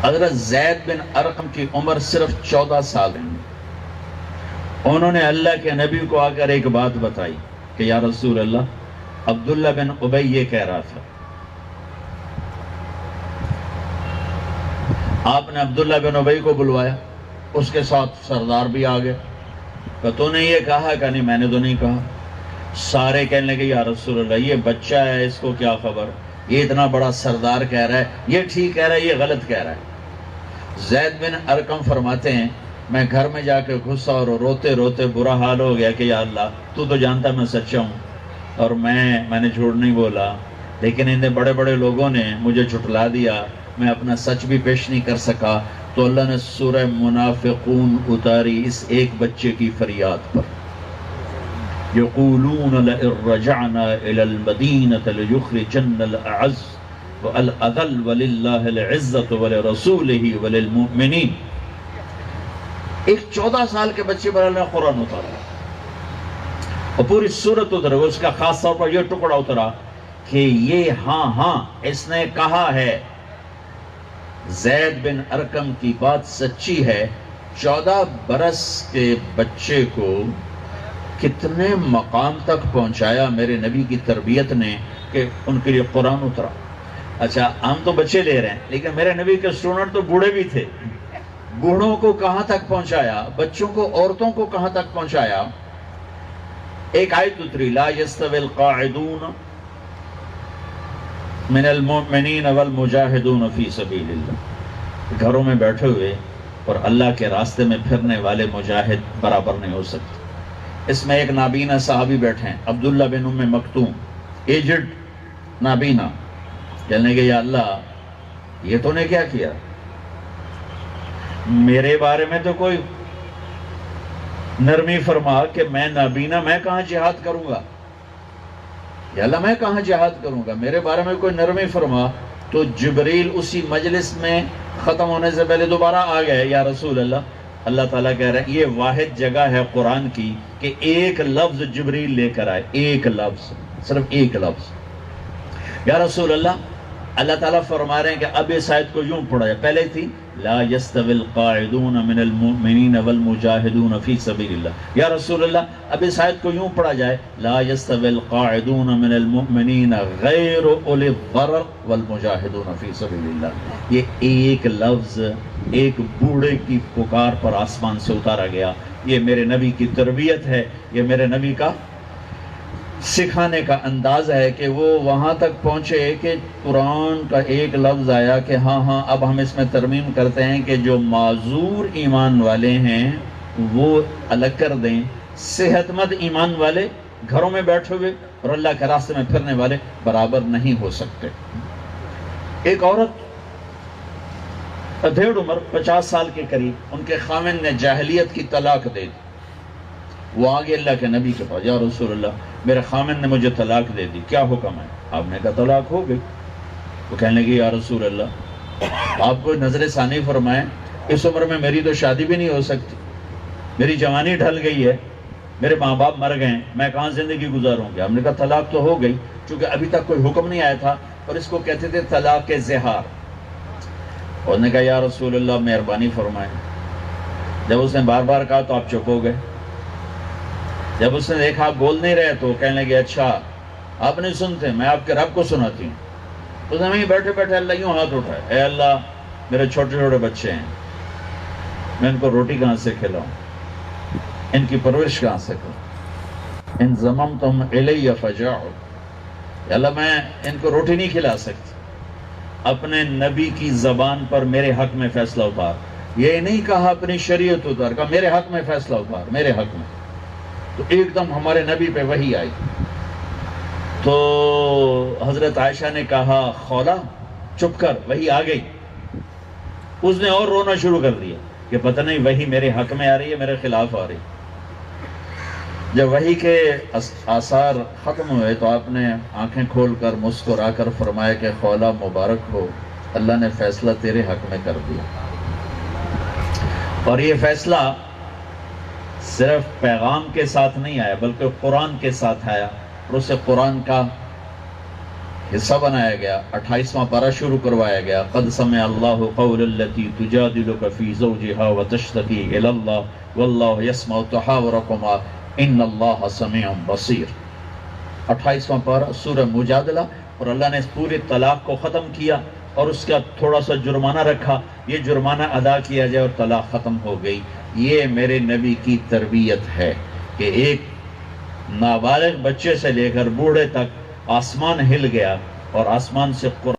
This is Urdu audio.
حضرت زید بن ارقم کی عمر صرف 14 سال ہے. انہوں نے اللہ کے نبی کو آ کر ایک بات بتائی کہ یا رسول اللہ، عبداللہ بن ابی یہ کہہ رہا تھا. آپ نے عبداللہ بن ابی کو بلوایا، اس کے ساتھ سردار بھی آ گئے. کہ تو نے یہ کہا کہ نہیں، میں نے تو نہیں کہا. سارے کہنے لگے یا رسول اللہ، یہ بچہ ہے، اس کو کیا خبر، یہ اتنا بڑا سردار کہہ رہا ہے، یہ ٹھیک کہہ رہا ہے، یہ غلط کہہ رہا ہے. زید بن ارقم فرماتے ہیں میں گھر میں جا کے گھسا اور روتے روتے برا حال ہو گیا کہ یا اللہ، تو جانتا میں سچا ہوں اور میں نے جھوٹ نہیں بولا، لیکن ان بڑے بڑے لوگوں نے مجھے جھٹلا دیا، میں اپنا سچ بھی پیش نہیں کر سکا. تو اللہ نے سورہ منافقون اتاری اس ایک بچے کی فریاد پر. یقولون لئن رجعنا الى المدینة لیخرجن الاعز والاذل وللہ العزت ولرسولہ وللمؤمنین. ایک 14 سال کے بچے پر اللہ نے قرآن اتارا اور پوری سورت اترا. اس کا خاص طور پر یہ ٹکڑا اترا کہ یہ ہاں اس نے کہا ہے، زید بن ارقم کی بات سچی ہے. 14 برس کے بچے کو کتنے مقام تک پہنچایا میرے نبی کی تربیت نے کہ ان کے لیے قرآن اترا. اچھا، ہم تو بچے لے رہے ہیں، لیکن میرے نبی کے اسٹوڈنٹ تو بوڑھے بھی تھے. بوڑھوں کو کہاں تک پہنچایا، بچوں کو، عورتوں کو کہاں تک پہنچایا. ایک آیت اتری، لا یستوی القاعدون من المؤمنین والمجاہدون فی سبیل اللہ. گھروں میں بیٹھے ہوئے اور اللہ کے راستے میں پھرنے والے مجاہد برابر نہیں ہو سکتے. اس میں ایک نابینا صحابی بیٹھے ہیں، عبداللہ بن ام مکتوم، ایجڈ نابینا. کہنے کہ یا اللہ، یہ تو نے کیا کیا، میرے بارے میں تو کوئی نرمی فرما کہ میں نابینا، میں کہاں جہاد کروں گا، یا اللہ میں کہاں جہاد کروں گا، میرے بارے میں کوئی نرمی فرما. تو جبریل اسی مجلس میں ختم ہونے سے پہلے دوبارہ آ گئے، یا رسول اللہ، اللہ تعالیٰ کہہ رہے ہیں یہ واحد جگہ ہے قرآن کی کہ ایک لفظ جبریل لے کر آئے، ایک لفظ، صرف ایک لفظ. یا رسول اللہ، اللہ تعالیٰ فرما رہے ہیں کہ اب اس آیت کو یوں پڑھا جائے. پہلے تھی لا یستوی القاعدون من المؤمنین والمجاہدون فی سبیل اللہ. یا رسول اللہ، اب اس آیت کو یوں پڑھا جائے لا یستوی القاعدون من المؤمنین غیر اولی الضرر والمجاہدون فی سبیل اللہ. یہ ایک لفظ ایک بوڑھے کی پکار پر آسمان سے اتارا گیا. یہ میرے نبی کی تربیت ہے، یہ میرے نبی کا سکھانے کا انداز ہے کہ وہ وہاں تک پہنچے کہ قرآن کا ایک لفظ آیا کہ ہاں اب ہم اس میں ترمیم کرتے ہیں کہ جو معذور ایمان والے ہیں وہ الگ کر دیں، صحت مند ایمان والے گھروں میں بیٹھے ہوئے اور اللہ کے راستے میں پھرنے والے برابر نہیں ہو سکتے. ایک عورت ادھیڑ عمر 50 سال کے قریب، ان کے خاوند نے جاہلیت کی طلاق دے دی. وہ آگے اللہ کے نبی کے پاس، یا رسول اللہ میرے خاوند نے مجھے طلاق دے دی، کیا حکم ہے؟ آپ نے کہا طلاق ہو گئی. وہ کہنے لگے یا رسول اللہ، آپ کو نظر ثانی فرمائیں، اس عمر میں میری تو شادی بھی نہیں ہو سکتی، میری جوانی ڈھل گئی ہے، میرے ماں باپ مر گئے ہیں، میں کہاں زندگی گزاروں گی. ہم نے کہا طلاق تو ہو گئی، چونکہ ابھی تک کوئی حکم نہیں آیا تھا اور اس کو کہتے تھے طلاق زہار. اور نے کہا یا رسول اللہ مہربانی فرمائیں. جب اس نے بار بار کہا تو آپ چپ ہو گئے. جب اس نے دیکھا آپ بول نہیں رہے تو کہنے لگے اچھا آپ نہیں سنتے، میں آپ کے رب کو سناتی ہوں. اس نے بیٹھے بیٹھے اللہ یوں ہاتھ اٹھائے، اے اللہ میرے چھوٹے چھوٹے بچے ہیں، میں ان کو روٹی کہاں سے کھلاؤں، ان کی پرورش کہاں سے کروں. ان ضممتم الی فجاعوا، اللہ میں ان کو روٹی نہیں کھلا سکتی. اپنے نبی کی زبان پر میرے حق میں فیصلہ اتار. یہ نہیں کہا اپنی شریعت اتار، کہا میرے حق میں فیصلہ اتار، میرے حق میں. تو ایک دم ہمارے نبی پہ وحی آئی. تو حضرت عائشہ نے کہا خولا چپ کر، وحی آ گئی. اس نے اور رونا شروع کر دیا کہ پتہ نہیں وحی میرے حق میں آ رہی ہے میرے خلاف آ رہی. جب وحی کے آثار ختم ہوئے تو آپ نے آنکھیں کھول کر مسکرا کر فرمایا کہ خولا مبارک ہو، اللہ نے فیصلہ تیرے حق میں کر دیا. اور یہ فیصلہ صرف پیغام کے ساتھ نہیں آیا بلکہ قرآن کے ساتھ آیا. اور اسے قرآن کا حصہ بنایا گیا، 28واں پارہ شروع کروایا گیا، قد سمع اللہ قول التی تجادلک فی زوجہا وتشتکی الی اللہ واللہ یسمع تحاورکما ان اللہ سمیع بصیر۔ 28واں پارہ سورہ مجادلہ، اور اللہ نے اس پورے طلاق کو ختم کیا اور اس کا تھوڑا سا جرمانہ رکھا، یہ جرمانہ ادا کیا جائے اور طلاق ختم ہو گئی۔ یہ میرے نبی کی تربیت ہے کہ ایک نابالغ بچے سے لے کر بوڑھے تک آسمان ہل گیا اور آسمان سے قرآن